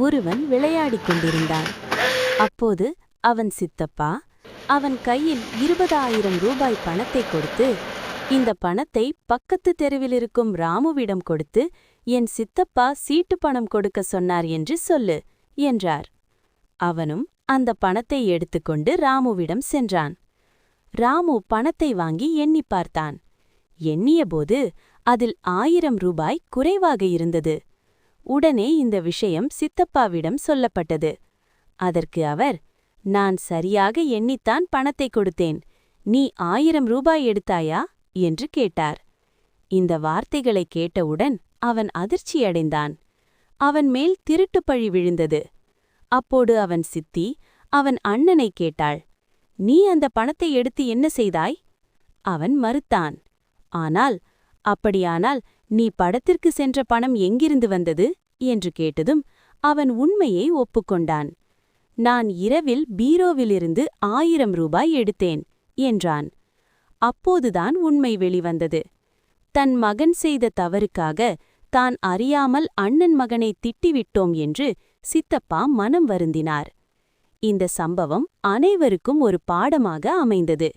ஒருவன் விளையாடிக் கொண்டிருந்தான். அப்போது அவன் சித்தப்பா அவன் கையில் 20,000 ரூபாய் பணத்தை கொடுத்து, இந்த பணத்தை பக்கத்து தெருவிலிருக்கும் ராமுவிடம் கொடுத்து என் சித்தப்பா சீட்டு பணம் கொடுக்க சொன்னார் என்று சொல்லு என்றார். அவனும் அந்த பணத்தை எடுத்துக்கொண்டு ராமுவிடம் சென்றான். ராமு பணத்தை வாங்கி எண்ணி பார்த்தான். எண்ணியபோது அதில் 1000 ரூபாய் குறைவாக இருந்தது. உடனே இந்த விஷயம் சித்தப்பாவிடம் சொல்லப்பட்டது. அதற்கு அவர், நான் சரியாக எண்ணித்தான் பணத்தை கொடுத்தேன், நீ 1000 ரூபாய் எடுத்தாயா என்று கேட்டார். இந்த வார்த்தைகளை கேட்டவுடன் அவன் அதிர்ச்சியடைந்தான். அவன் மேல் திருட்டுப்பழி விழுந்தது. அப்போது அவன் சித்தி அவன் அண்ணனை கேட்டாள், நீ அந்த பணத்தை எடுத்து என்ன செய்தாய்? அவன் மறுத்தான். ஆனால், அப்படியானால் நீ படத்திற்கு சென்ற பணம் எங்கிருந்து வந்தது என்று கேட்டதும் அவன் உண்மையை ஒப்புக்கொண்டான். நான் இரவில் பீரோவிலிருந்து 1000 ரூபாய் எடுத்தேன் என்றான். அப்போதுதான் உண்மை வெளிவந்தது. தன் மகன் செய்த தவறுக்காக தான் அறியாமல் அண்ணன் மகனை திட்டிவிட்டோம் என்று சித்தப்பா மனம் வருந்தினார். இந்த சம்பவம் அனைவருக்கும் ஒரு பாடமாக அமைந்தது.